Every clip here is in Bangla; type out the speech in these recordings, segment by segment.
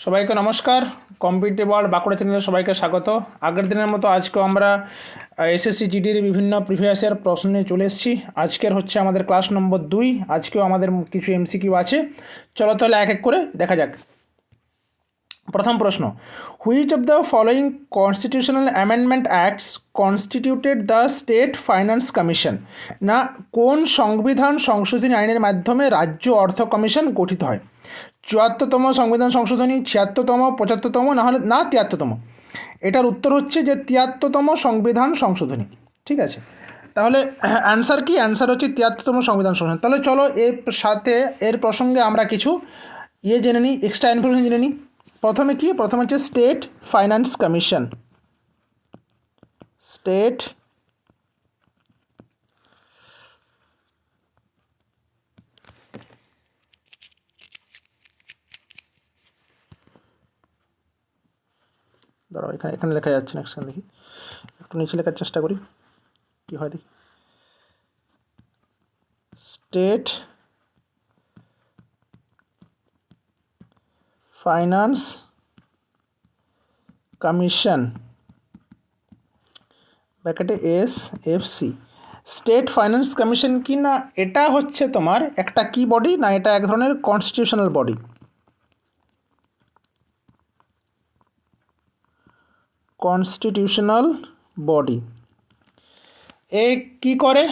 সবাইকে নমস্কার। কম্পিটিটিভ ওয়ার্ল্ড বাঁকুড়া চ্যানেলে সবাইকে স্বাগত। আগের দিনের মতো আজকেও আমরা এসএসসি জিডির বিভিন্ন প্রিভিয়াস ইয়ার প্রশ্ন নিয়ে চলে এসেছি। আজকের হচ্ছে আমাদের ক্লাস নম্বর 2। আজকেও আমাদের কিছু এমসিকিউ আছে। চলো তাহলে এক এক করে দেখা যাক। প্রথম প্রশ্ন, which of the following constitutional amendment acts constituted the state finance commission? না, কোন সংবিধান সংশোধনী আইনের মাধ্যমে রাজ্য অর্থ কমিশন গঠিত হয়? ৭৪তম সংবিধান সংশোধনী, ৭৬তম, ৭৫তম, না হলে না ৭৩তম? এটার উত্তর হচ্ছে যে ৭৩তম সংবিধান সংশোধনী। ঠিক আছে, তাহলে অ্যান্সার কি? অ্যান্সার হচ্ছে ৭৩তম সংবিধান সংশোধনী। তাহলে চলো এর সাথে এর প্রসঙ্গে আমরা কিছু জেনে নিই, এক্সট্রা ইনফরমেশন জেনে নিই। প্রথমে কি? প্রথমে হচ্ছে স্টেট ফাইন্যান্স কমিশন। স্টেট দাঁড়াও, এখানে লেখা যাচ্ছে না, একসাথে দেখি, একটু নিচে লেখার চেষ্টা করি কি হয় দেখি। স্টেট ফাইন্যান্স কমিশন ব্র্যাকেটে SFC। স্টেট ফাইন্যান্স কমিশন কি না, এটা হচ্ছে তোমার একটা কি বডি না, এটা এক ধরনের কনস্টিটিউশনাল বডি। Constitutional body. এ কি করে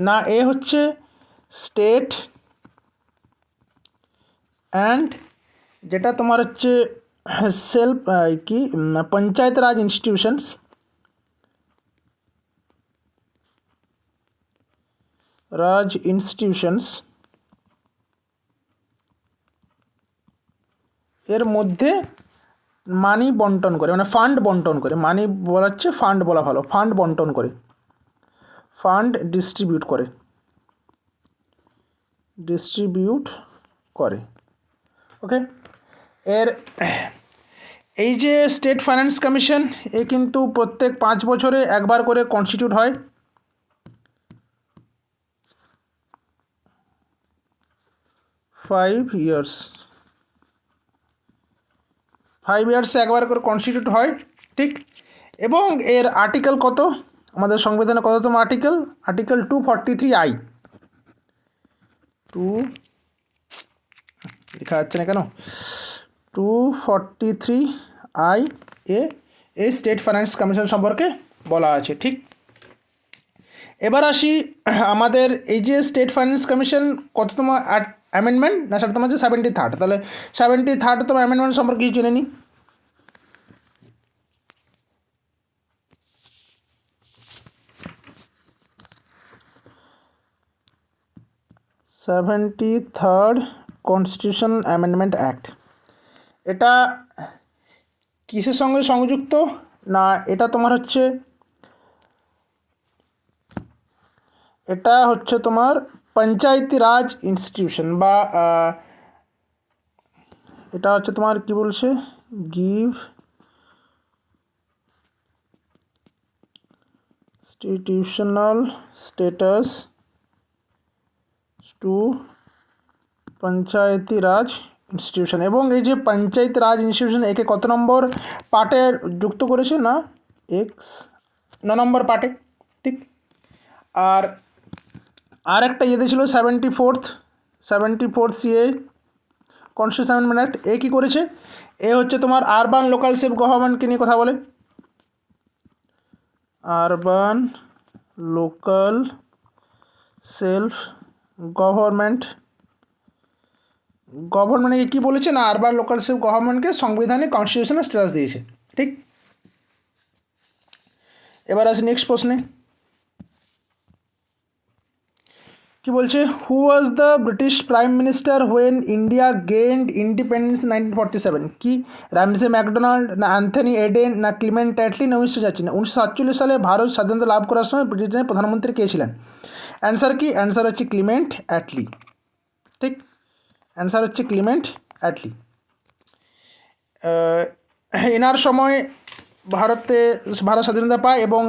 না, এ হচ্ছে স্টেট অ্যান্ড যেটা তোমার হচ্ছে সেলফ কি পঞ্চায়েত রাজ ইনস্টিটিউশনস, এর মধ্যে মানি বন্টন করে, মানে ফান্ড বন্টন করে। মানি বলা হচ্ছে, ফান্ড বলা ভালো, ফান্ড বন্টন করে, ফান্ড ডিস্ট্রিবিউট করে। ওকে, এর এই যে স্টেট ফাইন্যান্স কমিশন, এ কিন্তু প্রত্যেক 5 বছরে একবার করে কনস্টিটিউট হয়। 5 ইয়ার্সে একবার করে কনস্টিটিউট হয়, ঠিক। এবং এর আর্টিকেল কত? আমাদের সংবিধানে কততম আর্টিকেল? Article 243I। লেখা যাচ্ছে না কেন? 243I এ এই স্টেট ফাইন্যান্স কমিশন সম্পর্কে বলা আছে, ঠিক। এবার আসি আমাদের এই যে স্টেট ফাইন্যান্স কমিশন কততম অ্যামেন্ডমেন্ট? না, সেটা তোমার হচ্ছে 73rd। তাহলে 73rd অ্যামেন্ডমেন্ট সম্পর্কে কিছু জেনে নিই। থার্ড কনস্টিটিউশনাল অ্যামেন্ডমেন্ট অ্যাক্ট, এটা কিসের সঙ্গে সংযুক্ত? না, এটা তোমার হচ্ছে, এটা হচ্ছে তোমার পঞ্চায়েতি রাজ ইনস্টিটিউশন, বা এটা হচ্ছে তোমার কি বলছে, গিভ ইনস্টিটিউশনাল স্ট্যাটাস টু পঞ্চায়েতি রাজ ইনস্টিটিউশন। এবং এই যে পঞ্চায়েত রাজ ইনস্টিটিউশন, একে কত নম্বর পার্টে যুক্ত করেছে? না, 9 নম্বর পার্টে, ঠিক। আর একটা দিয়েছিল 74th CA constitution amendment act. এ কী করেছে? এ হচ্ছে তোমার আরবান লোকাল সেলফ গভর্নমেন্টকে নিয়ে কথা বলে। আরবান লোকাল সেলফ গভর্নমেন্টকে কী বলেছে? না, আরবান লোকাল সেলফ গভর্নমেন্টকে সংবিধানে কনস্টিটিউশনাল স্ট্যাটাস দিয়েছে, ঠিক। এবার আসি নেক্সট প্রশ্নে। কি বলছে? Who was the British prime minister when India gained independence 1947? কি র্যামসে ম্যাকডোনাল্ড, না অ্যান্থনি এডেন, না ক্লিমেন্ট অ্যাটলি, না 1947 সালে ভারত স্বাধীনতা লাভ করার সময় ব্রিটেনের প্রধানমন্ত্রী কে ছিলেন? অ্যান্সার কি? অ্যান্সার হচ্ছে ক্লিমেন্ট অ্যাটলি, ঠিক। অ্যান্সার হচ্ছে ক্লিমেন্ট অ্যাটলি। এনার সময় ভারত স্বাধীনতা পায়, এবং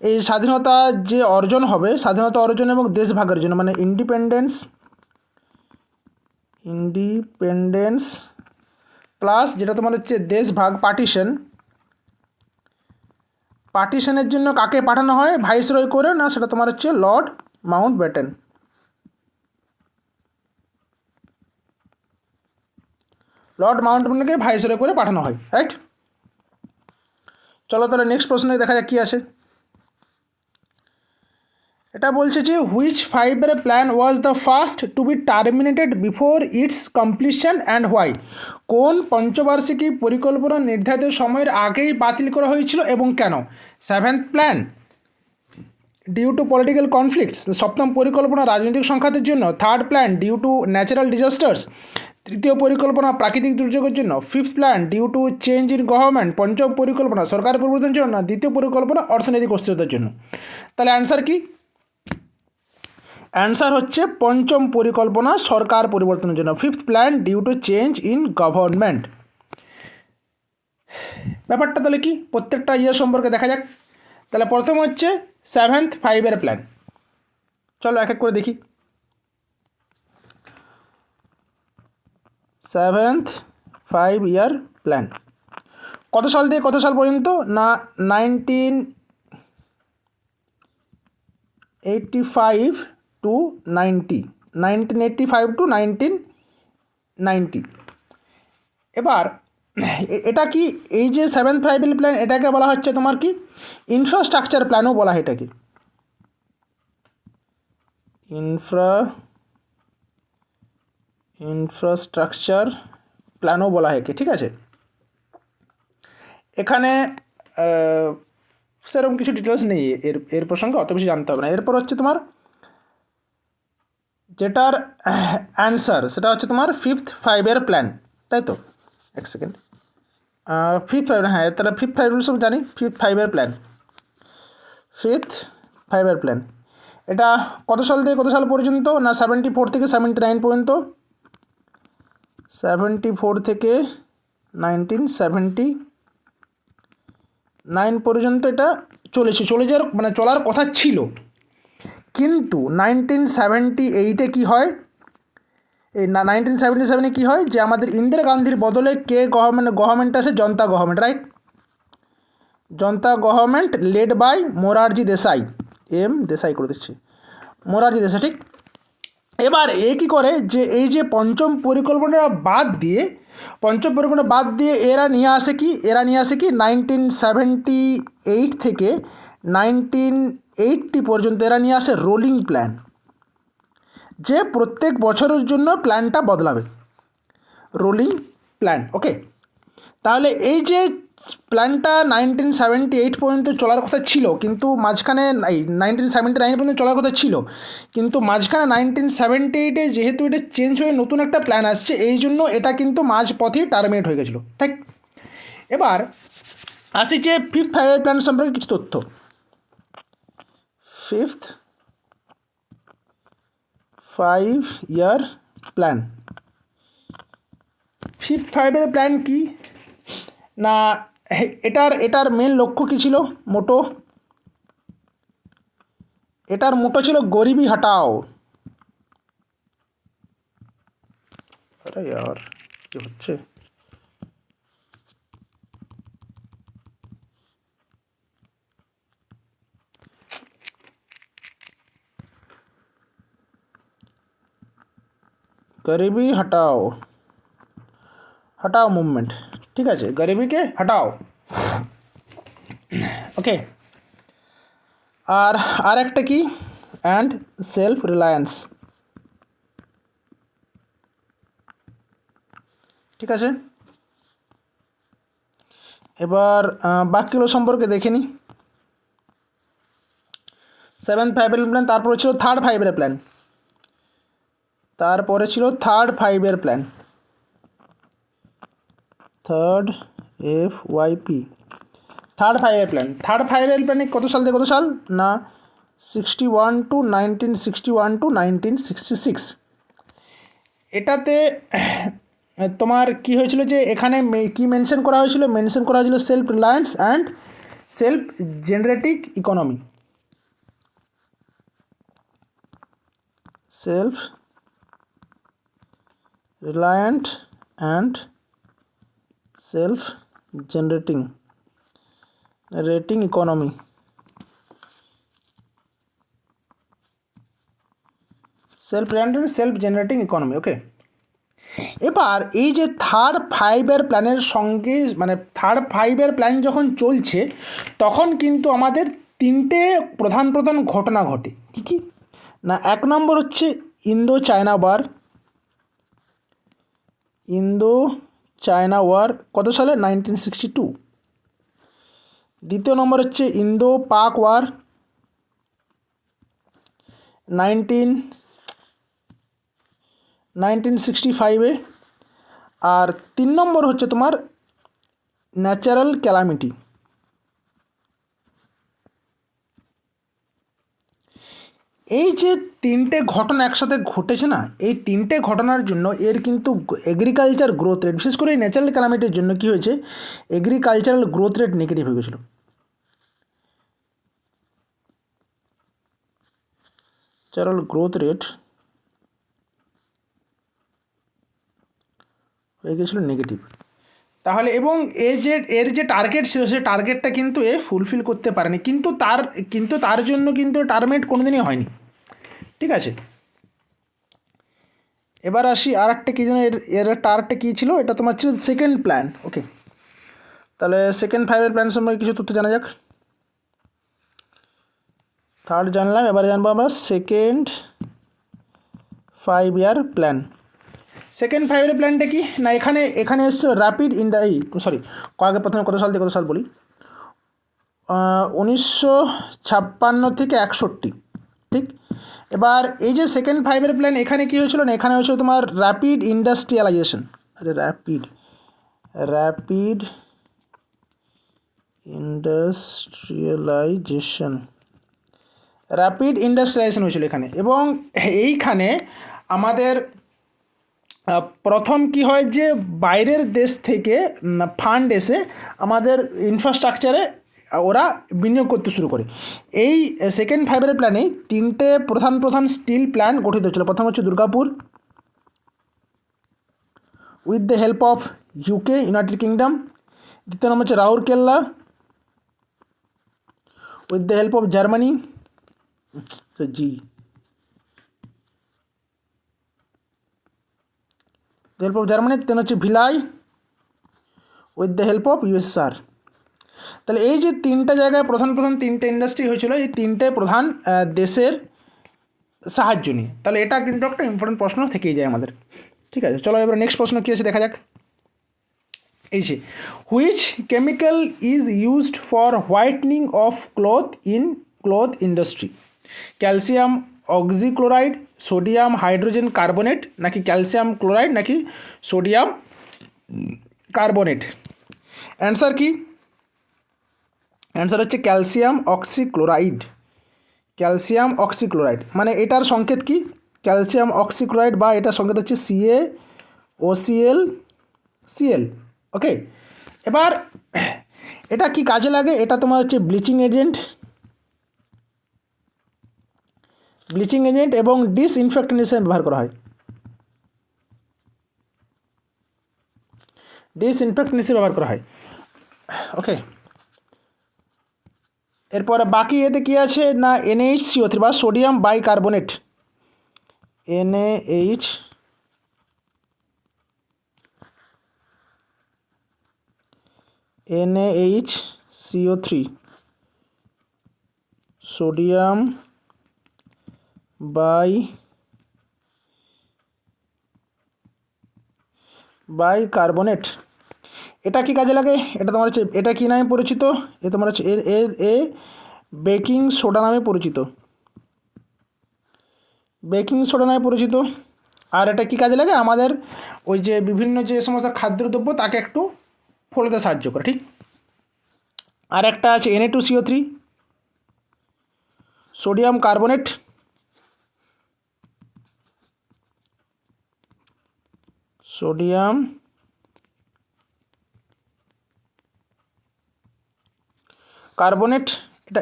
এই স্বাধীনতা যে অর্জন হবে, স্বাধীনতা অর্জন এবং দেশ ভাগের জন্য, মানে ইন্ডিপেন্ডেন্স প্লাস যেটা তোমার হচ্ছে দেশভাগ পার্টিশনের জন্য কাকে পাঠানো হয় ভাইসরয় করে, না সেটা তোমার হচ্ছে লর্ড মাউন্টব্যাটেন। লর্ড মাউন্টব্যাটেনকে ভাইসরয় করে পাঠানো হয়, রাইট। চলো তাহলে নেক্সট প্রশ্নে দেখা যাক কী আছে। এটা বলছে যে হুইচ ফাইভের plan was the first to be terminated before its completion and why. কোন পঞ্চবার্ষিকী পরিকল্পনা নির্ধারিত সময়ের আগেই বাতিল করা হয়েছিল এবং কেন? Seventh plan due to political conflicts, সপ্তম পরিকল্পনা রাজনৈতিক সংঘাতের জন্য, third plan due to natural disasters, তৃতীয় পরিকল্পনা প্রাকৃতিক দুর্যোগের জন্য, fifth plan due to change in government, পঞ্চম পরিকল্পনা সরকার পরিবর্তনের জন্য, না দ্বিতীয় পরিকল্পনা অর্থনৈতিক অস্থিরতার জন্য। তাহলে অ্যান্সার কি? অ্যান্সার হচ্ছে পঞ্চম পরিকল্পনা সরকার পরিবর্তনের জন্য, fifth plan due to change in government. ব্যাপারটা তাহলে কি প্রত্যেকটা সম্পর্কে দেখা যাক। তাহলে প্রথম হচ্ছে সেভেন্থ ফাইভের প্ল্যান। চলো এক এক করে দেখি। সেভেন্থ 5 ইয়ার প্ল্যান কত সাল থেকে কত সাল পর্যন্ত? না 1985 টু 1990। এবার এটা কি এই যে সেভেন্থ ফাইভ ইয়ার প্ল্যান, এটাকে বলা হচ্ছে তোমার কি ইনফ্রাস্ট্রাকচার প্ল্যানও বলা হয় এটাকে, ইনফ্রাস্ট্রাকচার প্ল্যানও বলা হয়, ঠিক আছে। এখানে সেরকম কিছু ডিটেলস নেই এর প্রসঙ্গে, অত বেশি জানতে হবে না। এরপর হচ্ছে তোমার যেটার অ্যান্সার সেটা হচ্ছে তোমার ফিফথ ফাইভের প্ল্যান, তাই তো? এক সেকেন্ড, ফিফথ ফাইভ, হ্যাঁ তাহলে ফিফথ ফাইভ সব জানি। ফিফথ ফাইভের প্ল্যান এটা কত সাল থেকে কত সাল পর্যন্ত? না 74 থেকে 79 পর্যন্ত, 74 থেকে 1979 পর্যন্ত এটা চলার কথা ছিল। কিন্তু 1978-এ কী হয়, এই 1977-এ কী হয় যে আমাদের ইন্দিরা গান্ধীর বদলে কে গভর্নমেন্ট আসে? Janata government, right. Janata government led by Morarji Desai, Desai করে দিচ্ছি, মোরারজি দেশাই, ঠিক। এবার এ কী করে যে এই যে পঞ্চম পরিকল্পনা বাদ দিয়ে এরা নিয়ে আসে কি 1978 থেকে 1980 পর্যন্ত এরা নিয়ে আসে রোলিং প্ল্যান, যে প্রত্যেক বছরের জন্য প্ল্যানটা বদলাবে, রোলিং প্ল্যান। ওকে, তাহলে এই যে প্ল্যানটা 1978 পর্যন্ত চলার কথা ছিল, কিন্তু মাঝখানে 1979 পর্যন্ত চলার কথা ছিল, কিন্তু মাঝখানে 1978-এ যেহেতু এটা চেঞ্জ হয়ে নতুন একটা প্ল্যান আসছে, এই জন্য এটা কিন্তু মাঝপথেই টার্মিনেট হয়ে গেছিলো, ঠিক। এবার আসি যে ফিফথ ফাইভের প্ল্যান সম্পর্কে কিছু তথ্য। ফিফথ 5 ইয়ার প্ল্যান, ফিফথ ফাইভের প্ল্যান কি না, এটার মেন লক্ষ্য কী ছিল? এটার মোটো ছিল গরিবি হটাও। আরে यार কি হচ্ছে? গরিবি হটাও মুভমেন্ট, ঠিক আছে, গরিবিকে হটাও। ওকে, আর একটা কি, অ্যান্ড সেলফ রিলায়েন্স, ঠিক আছে। এবার বাকিগুলো সম্পর্কে দেখে নিই। সেভেন্থ ফাইভের প্ল্যান, তারপরে ছিল থার্ড ফাইভের প্ল্যান, থার্ড FYP, থার্ড ফাইভের প্ল্যানে কত সাল থেকে কত সাল? না 1961 টু 1966। এটাতে তোমার কি হয়েছিল যে এখানে কি মেনশন করা হয়েছিল? Self reliance and self generating economy, self reliant and self generating economy, self generating economy. Okay, এবার এই যে থার্ড ফাইভের প্ল্যানের সঙ্গে মানে থার্ড ফাইভের প্ল্যান যখন চলছে তখন কিন্তু আমাদের তিনটে প্রধান ঘটনা ঘটে। কী কী না, এক নম্বর হচ্ছে ইন্দো চায়না ওয়ার কত সালে? 1962। দ্বিতীয় নম্বর হচ্ছে ইন্দো পাক ওয়ার 1965-এ। আর 3 নম্বর হচ্ছে তোমার ন্যাচারাল ক্যালামিটি। এই যে তিনটে ঘটনা একসাথে ঘটেছে না, এই তিনটে ঘটনার জন্য এর কিন্তু এগ্রিকালচার গ্রোথ রেট, বিশেষ করে এই ন্যাচারাল ক্যালামিটির জন্য কী হয়েছে, এগ্রিকালচারাল গ্রোথ রেট নেগেটিভ হয়ে গেছিলো। ন্যাচারাল গ্রোথ রেট হয়ে গেছিলো নেগেটিভ। তাহলে এবং এর যে টার্গেট ছিল সেই টার্গেটটা কিন্তু এ ফুলফিল করতে পারেনি, কিন্তু তার জন্য কিন্তু টার্মেট কোনোদিনই হয়নি। ঠিক আছে, এবার আসি আর একটা কী যেন এর টার্গেটটা কী ছিল, এটা তোমার ছিল সেকেন্ড প্ল্যান। ওকে, তাহলে সেকেন্ড ফাইভের প্ল্যান সম্পর্কে কিছু তথ্য জানা যাক। থার্ড জানলাম, এবারে জানবো আমরা সেকেন্ড 5 ইয়ার প্ল্যান। সেকেন্ড ফাইভের প্ল্যানটা কি না, এখানে এসছে র্যাপিড আগে প্রথমে কত সাল থেকে কত সাল বলি, 1956 থেকে 61। ঠিক, এবার এই যে সেকেন্ড ফাইভের প্ল্যান এখানে কী হয়েছিল না, এখানে হয়েছিল তোমার র্যাপিড ইন্ডাস্ট্রিয়ালাইজেশন। র্যাপিড ইন্ডাস্ট্রিয়ালাইজেশন হয়েছিল এখানে। এবং এইখানে আমাদের প্রথম কি হয় যে বাইরের দেশ থেকে ফান্ড এসে আমাদের ইনফ্রাস্ট্রাকচারে ওরা বিনিয়োগ করতে শুরু করে। এই সেকেন্ড ফাইভের প্ল্যানেই তিনটে প্রধান স্টিল প্ল্যান গঠিত হয়েছিল। প্রথম হচ্ছে Durgapur with the help of UK, United kingdom. দ্বিতীয় নম্বর হচ্ছে Rourkela with the help of Germany, help of Germany. তিন হচ্ছে villi with the help of USSR. তাহলে এই যে তিনটা জায়গায় প্রধান তিনটে ইন্ডাস্ট্রি হয়েছিল এই তিনটে প্রধান দেশের সাহায্য নিয়ে। তাহলে এটা কিন্তু একটা ইম্পর্টেন্ট প্রশ্ন থেকেই যায় আমাদের। ঠিক আছে, চলো এবার নেক্সট প্রশ্ন কী আছে দেখা যাক। এই যে which chemical is used for whitening of cloth in cloth industry? Calcium oxychloride, sodium hydrogen carbonate, নাকি ক্যালসিয়াম ক্লোরাইড, নাকি সোডিয়াম কার্বনেট? অ্যান্সার কি? অ্যান্সার হচ্ছে ক্যালসিয়াম অক্সিক্লোরাইড। মানে এটার সংকেত কি? ক্যালসিয়াম অক্সিক্লোরাইড বা এটার সংকেত হচ্ছে CaOCl। ওকে, এবার এটা কি কাজে লাগে? এটা তোমার হচ্ছে ব্লিচিং এজেন্ট এবং ডিসইনফেক্টেন্ট হিসেবে ব্যবহার করা হয়। ওকে, এরপরে বাকি এতে কী আছে না NaHCO3 বা sodium bicarbonate, NaHCO3 sodium bicarbonate. এটা কি কাজে লাগে? এটা তোমার হচ্ছে এটা কী নামে পরিচিত? এ তোমার হচ্ছে এ বেকিং সোডা নামে পরিচিত। আর এটা কি কাজে লাগে? আমাদের ওই যে বিভিন্ন যে সমস্ত খাদ্যদ্রব্য তাকে একটু ফোলাতে সাহায্য করে। ঠিক, আর একটা আছে Na2CO3 সোডিয়াম কার্বনেট।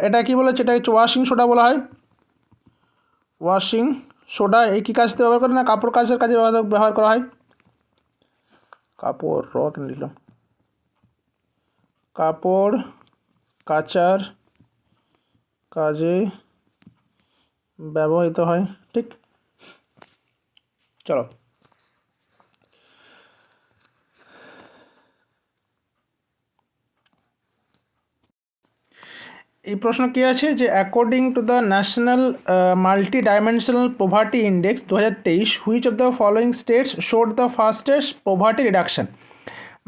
এটা কি বলা হচ্ছে? এটা হচ্ছে ওয়াশিং সোডা বলা হয়। ওয়াশিং সোডা এই কী কাজতে ব্যবহার করে না, কাপড় কাচের কাজে ব্যবহার করা হয়। কাপড় নিলাম। কাপড় কাচার কাজে ব্যবহৃত হয়। ঠিক, চলো এই প্রশ্ন কি আছে যে according to the national multi dimensional poverty index 2023 which of the following states showed the fastest poverty reduction.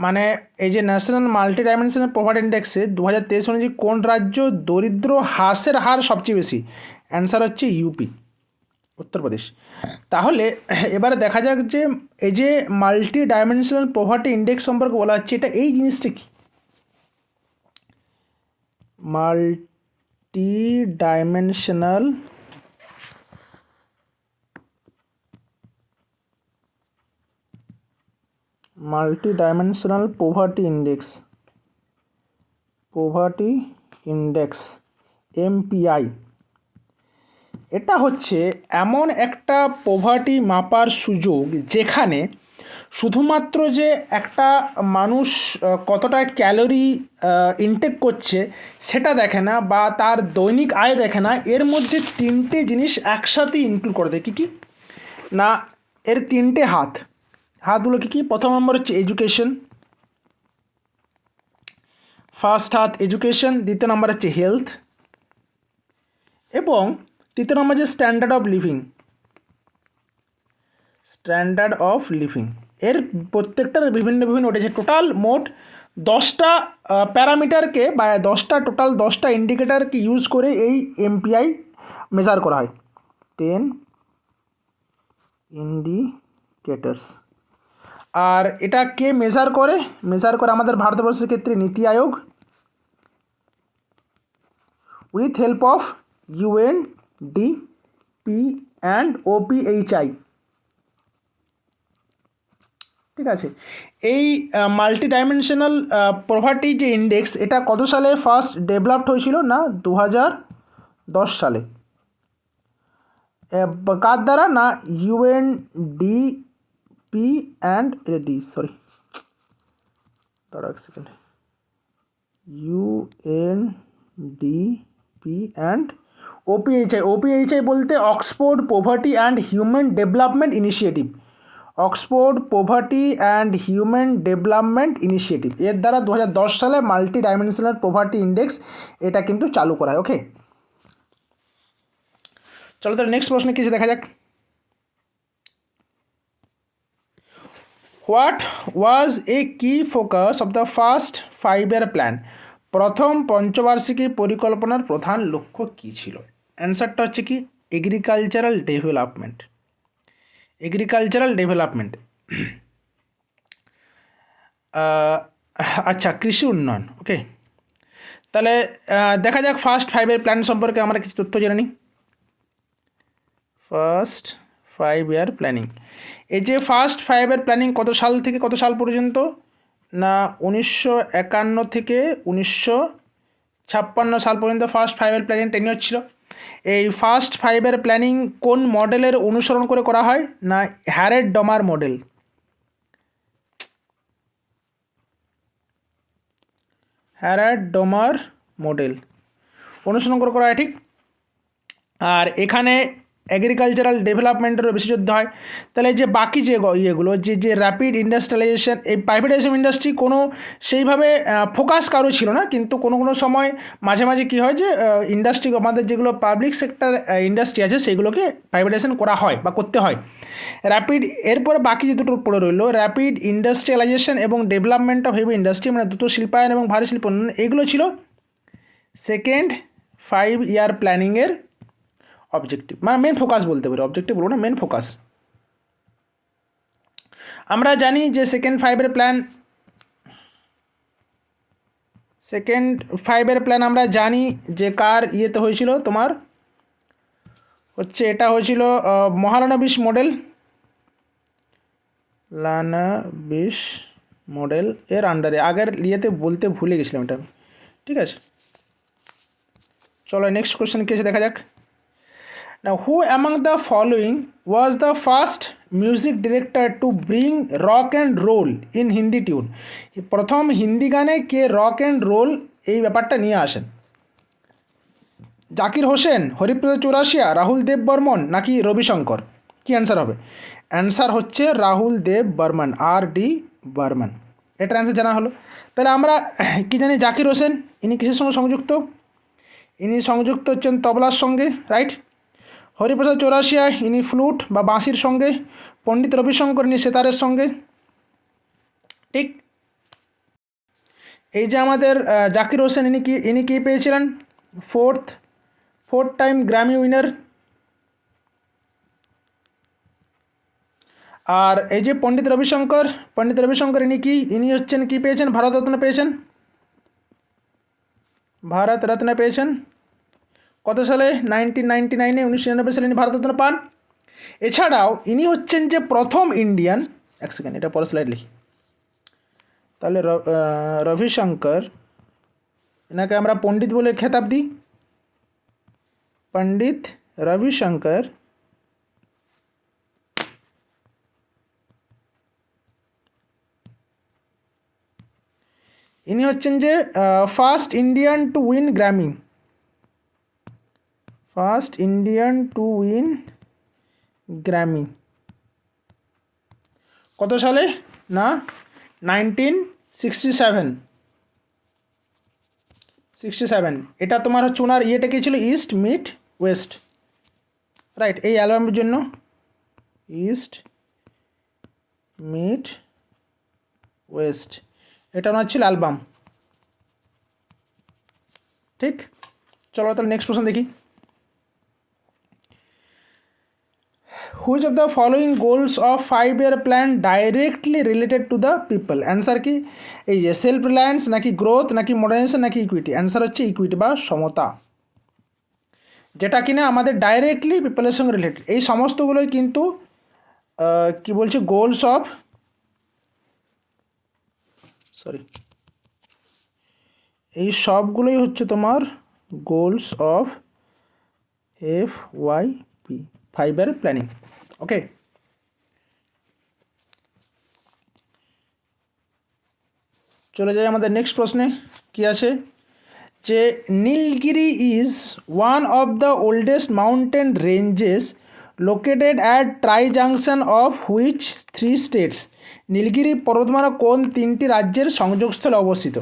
মানে এই যে ন্যাশনাল মাল্টি ডাইমেনশনাল পভার্টি ইন্ডেক্সে 2023 অনুযায়ী কোন রাজ্য দরিদ্র হ্রাসের হার সবচেয়ে বেশি? অ্যান্সার হচ্ছে ইউপি, উত্তরপ্রদেশ। তাহলে এবারে দেখা যাক যে এই যে মাল্টি ডাইমেনশনাল পভার্টি ইন্ডেক্স সম্পর্কে বলা হচ্ছে, এটা এই জিনিসটা কি? Multi dimensional poverty index MPI. এটা হচ্ছে এমন একটা পভার্টি মাপার সুযোগ যেখানে শুধুমাত্র যে একটা মানুষ কতটা ক্যালোরি ইনটেক করছে সেটা দেখে না, বা তার দৈনিক আয় দেখে না, এর মধ্যে তিনটে জিনিস একসাথে ইনক্লুড করে দেয়। কী কী না, এর তিনটে হাতগুলো কী কী? প্রথম নম্বর হচ্ছে এডুকেশন, ফার্স্ট হাত এডুকেশন, দ্বিতীয় নম্বর হচ্ছে হেলথ, এবং তৃতীয় নম্বর যে স্ট্যান্ডার্ড অফ লিভিং। এর প্রত্যেকটার বিভিন্ন ওঠেছে। টোটাল মোট 10টা প্যারামিটারকে বা 10টা ইন্ডিকেটারকে ইউজ করে এই এমপিআই মেজার করা হয়। 10 ইন্ডিকেটার্স। আর এটা কে মেজার করে আমাদের ভারতবর্ষের ক্ষেত্রে NITI Aayog, with help of UNDP and OPHI. ঠিক আছে, এই মাল্টি ডাইমেনশনাল পভার্টি যে ইন্ডেক্স, এটা কত সালে ফার্স্ট ডেভেলপড হয়েছিল? না 2010 সালে। কার দ্বারা? না ইউএনডিপি অ্যান্ড ইউএনডিপি অ্যান্ড ওপিএইচআই বলতে Oxford poverty and human development initiative. এর দ্বারা 2010 সালে মাল্টি ডাইমেনশনাল পভার্টি ইন্ডেক্স এটা কিন্তু চালু করা হয়। ওকে, চলো তাহলে নেক্সট প্রশ্নে কিছু দেখা যাক। হোয়াট ওয়াজ এ কি focus of the first 5-year plan? প্রথম পঞ্চবার্ষিকী পরিকল্পনার প্রধান লক্ষ্য কী ছিল? অ্যান্সারটা হচ্ছে কি? Agricultural development. আচ্ছা, কৃষি উন্নয়ন। ওকে, তাহলে দেখা যাক ফার্স্ট 5-year প্ল্যান সম্পর্কে আমরা কিছু তথ্য জেনে নিই। ফার্স্ট 5-year প্ল্যানিং, এই যে ফার্স্ট 5-year প্ল্যানিং কত সাল থেকে কত সাল পর্যন্ত? না 1951 থেকে 1956 সাল পর্যন্ত ফার্স্ট 5-year প্ল্যানিং টেনিওর ছিল। এই ফার্স্ট 5-year প্ল্যানিং কোন মডেলের অনুসরণ করে করা হয়? না হ্যারেড-ডমার মডেল অনুসরণ করে করা হয়। ঠিক, আর এখানে এগ্রিকালচারাল ডেভেলপমেন্টেরও বেশি যুদ্ধ হয়। তাহলে যে বাকি যে ইয়েগুলো যে র্যাপিড ইন্ডাস্ট্রিয়ালাইজেশন, এই প্রাইভেটাইজেশন ইন্ডাস্ট্রি কোনো সেইভাবে ফোকাস কারো ছিল না, কিন্তু কোনো সময় মাঝে কী হয় যে ইন্ডাস্ট্রি, আমাদের যেগুলো পাবলিক সেক্টর ইন্ডাস্ট্রি আছে সেগুলোকে প্রাইভেটাইজেশন করা হয় বা করতে হয়। র্যাপিড, এরপরে বাকি যে দুটো পড়ে রইল, র্যাপিড ইন্ডাস্ট্রিয়ালাইজেশন এবং ডেভেলপমেন্ট অফ হেভি ইন্ডাস্ট্রি, মানে দ্রুত শিল্পায়ন এবং ভারী শিল্প উন্নয়ন, এইগুলো ছিল সেকেন্ড 5-year প্ল্যানিংয়ের অবজেক্টিভ, মানে মেন ফোকাস বলতে পারি। অবজেক্টিভ বলবো না, মেন ফোকাস। আমরা জানি যে সেকেন্ড 5-year প্ল্যান আমরা জানি যে কার ইয়েতে হয়েছিল, তোমার হচ্ছে এটা হয়েছিল মহালানবিশ মডেল এর আন্ডারে। আগের ইয়েতে বলতে ভুলে গেছিলাম এটা। ঠিক আছে, চলো নেক্সট কোয়েশ্চেন কি আছে দেখা যাক। Now, who among the following was the first music director to bring rock and roll in Hindi tune? প্রথম হিন্দি গানে কে রক অ্যান্ড রোল এই ব্যাপারটা নিয়ে আসেন? জাকির হোসেন, হরিপ্রসাদ চৌরাশিয়া, রাহুল দেব বর্মন নাকি রবিশঙ্কর? কি অ্যান্সার হবে? অ্যান্সার হচ্ছে রাহুল দেব বর্মন, R.D. বর্মন। এটার অ্যান্সার জানা হলো। তাহলে আমরা কি জানি, জাকির হোসেন ইনি কিসের সঙ্গে সংযুক্ত? ইনি সংযুক্ত হচ্ছেন তবলার সঙ্গে, রাইট। হরিপ্রসাদ চৌরাশিয়া ইনি ফ্লুট বা বাঁশির সঙ্গে, পণ্ডিত রবিশঙ্কর ইনি সেতারের সঙ্গে, ঠিক। এই যে আমাদের জাকির হোসেন ইনি কি পেয়েছিলেন? Fourth time Grammy winner. আর এই যে পণ্ডিত রবিশঙ্কর ইনি হচ্ছেন কি পেয়েছেন? ভারতরত্ন পেয়েছেন। ভারতরত্ন পেয়েছেন কত সালে? 1999-এ, 1999 সালে ইনি ভারতরত্ন পান। এছাড়াও ইনি হচ্ছেন যে প্রথম ইন্ডিয়ান, এক সেকেন্ড এটা পরে স্লাইড লিখি। তাহলে রবিশঙ্কর, এনাকে আমরা পণ্ডিত বলে খেতাব দিই, পণ্ডিত রবিশঙ্কর। ইনি হচ্ছেন যে first Indian to win Grammy, first Indian to win Grammy. কত সালে? না 1967। এটা তোমার হচ্ছে ওনার ইয়েটা কি ছিল? East meet west, right. এই অ্যালবামের জন্য ইস্ট মিট ওয়েস্ট, এটা ওনার ছিল অ্যালবাম, ঠিক। চলো তাহলে নেক্সট প্রশ্ন দেখি। Which of the following goals of 5-year plan directly related to the people? Answer কি? এই যে সেলফ রিলায়েন্স নাকি গ্রোথ নাকি মডার্নাইজেশন নাকি ইকুইটি? অ্যান্সার হচ্ছে ইকুইটি বা সমতা, যেটা কিনা আমাদের ডাইরেক্টলি পিপলের সঙ্গে রিলেটেড। এই সমস্তগুলোই কিন্তু কি বলছে, গোলস অফ, সরি, এই সবগুলোই হচ্ছে তোমার goals of FYP, 5-year planning. ওকে, চলে যাই আমাদের নেক্সট প্রশ্নে। কি আছে যে Nilgiri is one of the oldest mountain ranges located at tri junction of which 3 states? Nilgiri পর্বতমালা কোন 3টি রাজ্যের সংযোগস্থলে অবস্থিত?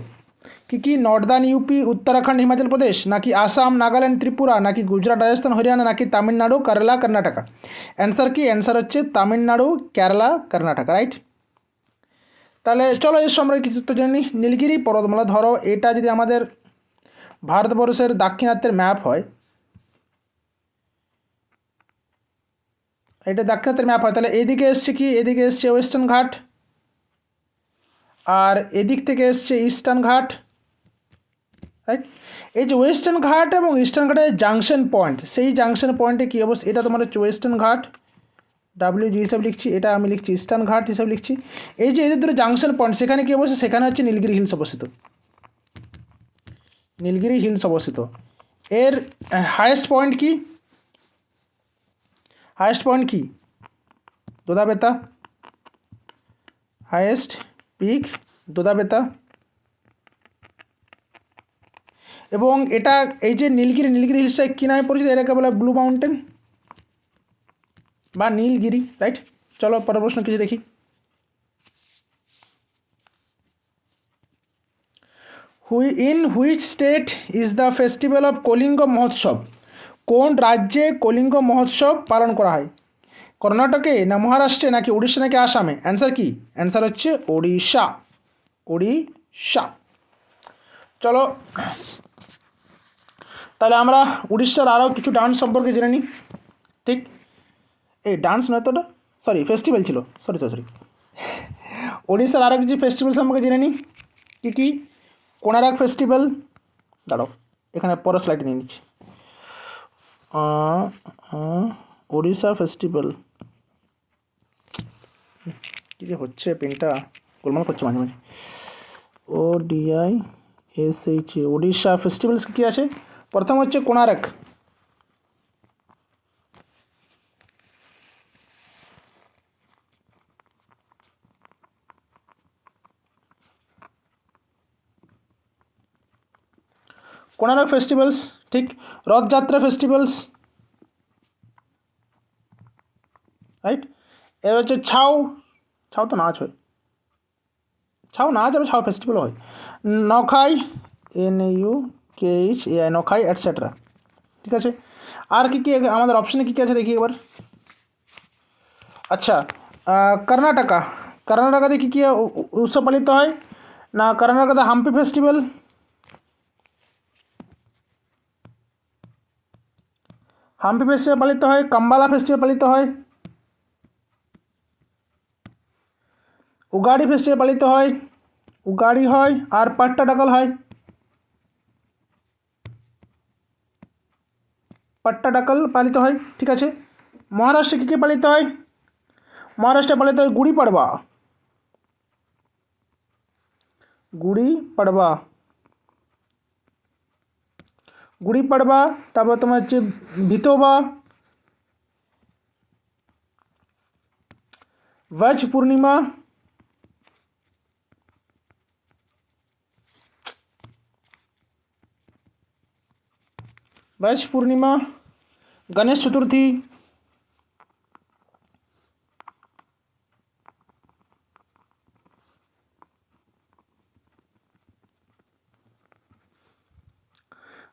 কি নর্দার্ন ইউপি, উত্তরাখণ্ড, হিমাচল প্রদেশ নাকি আসাম, নাগাল্যান্ড, ত্রিপুরা নাকি গুজরাট, রাজস্থান, হরিয়ানা নাকি তামিলনাড়ু, কেরালা, কর্ণাটকা? অ্যান্সার কি? অ্যান্সার হচ্ছে তামিলনাড়ু, কেরালা, কর্ণাটকা, রাইট। তাহলে চলো এর সম্পর্কে কিছু তো জানি। নীলগিরি পর্বতমালা, ধরো এটা যদি আমাদের ভারতবর্ষের দাক্ষিণাত্যের ম্যাপ হয়, এটা দাক্ষিণাত্যের ম্যাপ হয়, তাহলে এদিকে এসছে কি? এদিকে এসছে ওয়েস্টার্ন ঘাট, আর এদিক থেকে এসছে ইস্টার্ন ঘাট, রাইট। এই যে ওয়েস্টার্ন ঘাট এবং ইস্টার্ন ঘাটের জাংশন পয়েন্ট, সেই জাংশন পয়েন্টে কী অবস্থা? এটা তোমার হচ্ছে ওয়েস্টার্ন ঘাট, WG হিসাবে লিখছি, এটা আমি লিখছি ইস্টার্ন ঘাট হিসাবে লিখছি। এই যে এদের দুটো জাংশন পয়েন্ট, সেখানে কী অবস্থিত? সেখানে হচ্ছে নীলগিরি হিলস অবস্থিত, নীলগিরি হিলস অবস্থিত। এর হায়েস্ট পয়েন্ট কি? হায়েস্ট পয়েন্ট কি? Doddabetta, highest peak Doddabetta. এবং এটা এই যে নীলগিরি হিলসটা কী নামে পরিচিত? এটাকে বলে ব্লু মাউন্টেন বা নীলগিরি, রাইট। চলো পরের প্রশ্ন কিছু দেখি। In which state is the festival of Kalinga Mahotsav? কোন রাজ্যে কলিঙ্গ মহোৎসব পালন করা হয়? কর্ণাটকে না মহারাষ্ট্রে নাকি উড়িষ্যা নাকি আসামে? অ্যান্সার কি? অ্যান্সার হচ্ছে ওড়িশা, ওড়িশা। চলো তাহলে আমরা উড়িষ্যার আরও কিছু ডান্স সম্পর্কে জেনে নিই, ঠিক। এই ডান্স নয় তো, সরি ফেস্টিভ্যাল ছিল, সরি। ওড়িশার আরও কিছু ফেস্টিভ্যাল সম্পর্কে জেনে নিই। কী? কোনারক ফেস্টিভ্যাল, দাঁড়াও এখানে পরের স্লাইডে নিয়ে নিচ্ছি। ওড়িশা ফেস্টিভ্যাল, কী যে হচ্ছে, পেনটা গোলমাল করছে মাঝে মাঝে। ODISH, ওড়িশা ফেস্টিভ্যালস কী আছে? প্রথম হচ্ছে কোনারক, কোনারক ফেস্টিভ্যালস, ঠিক। Rathyatra festivals, right. এবার হচ্ছে ছাউ, ছাউ তো নাচ হয়, ছাউ নাচ হবে, ছাউ ফেস্টিভ্যাল হয়। নখাই, NAUKHAI, নখাই অ্যাটসেট্রা, ঠিক আছে। আর কী কী আমাদের অপশানে কী কী আছে দেখি এবার। আচ্ছা, কর্ণাটকা, কর্ণাটকাতে কী কী উৎসব পালিত হয় না? কর্ণাটকাতে হাম্পি ফেস্টিভ্যাল, হাম্পি ফেস্টিভ্যাল পালিত হয়। কাম্বালা ফেস্টিভ্যাল পালিত হয়। উগাড়ি ফেস্টিভ্যাল পালিত হয়, উগাড়ি হয়। আর পাট্টাডাকল হয়, পাট্টাডাকল পালিত হয়, ঠিক আছে। মহারাষ্ট্রে কী কী পালিত হয়? মহারাষ্ট্রে পালিত হয় গুড়ি পাড়বা, গুড়ি পাড়বা, গুড়ি পাড়বা। তারপর তোমার হচ্ছে ভিতোবা, वज पूर्णिमा, वज पूर्णिमा, गणेश चतुर्थी,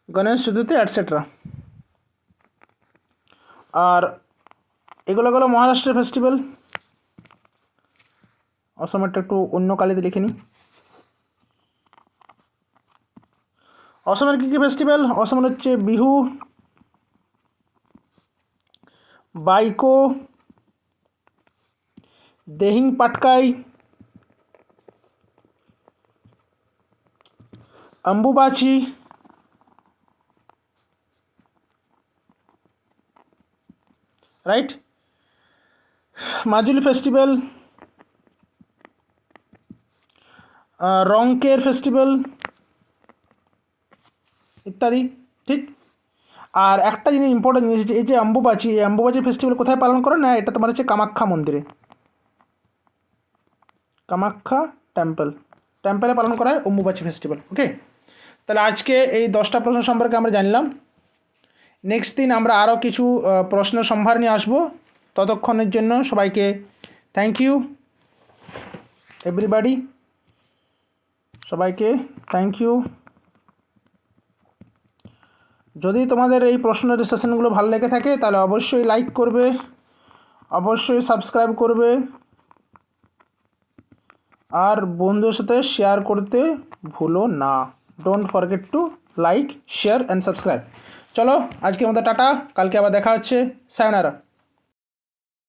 গণেশ চতুর্থী অ্যাটসেট্রা। আর এগুলো গেলো মহারাষ্ট্রের ফেস্টিভ্যাল। অসমেরটা একটু অন্য কালিতে লিখে নিই। অসমের কী কী ফেস্টিভ্যাল? অসমের হচ্ছে Bihu, Baiko, Dehing Patkai, Ambubachi, right, Majuli festival, Rongker festival ইত্যাদি, ঠিক। আর একটা জিনিস ইম্পর্টেন্ট জিনিস, এই যে অম্বুবাচি, এই অম্বুবাচি ফেস্টিভ্যাল কোথায় পালন করে না? এটা তোমার হচ্ছে কামাখ্যা মন্দিরে, কামাখ্যা টেম্পলে পালন করা হয় অম্বুবাচি ফেস্টিভ্যাল। ওকে, তাহলে আজকে এই 10টা প্রশ্ন সম্পর্কে আমরা জানলাম। নেক্সট দিন আমরা আরও কিছু প্রশ্ন সম্ভার নিয়ে আসবো। ততক্ষণের জন্য সবাইকে থ্যাংক ইউ এভরিবাডি, সবাইকে থ্যাংক ইউ। যদি তোমাদের এই প্রশ্নের সেশনগুলো ভালো লেগে থাকে তাহলে অবশ্যই লাইক করবে, অবশ্যই সাবস্ক্রাইব করবে, আর বন্ধুদের সাথে শেয়ার করতে ভুলো না। Don't forget to like, share and subscribe. চলো আজকের মতো টাটা, কালকে আবার দেখা হচ্ছে। সায়োনারা।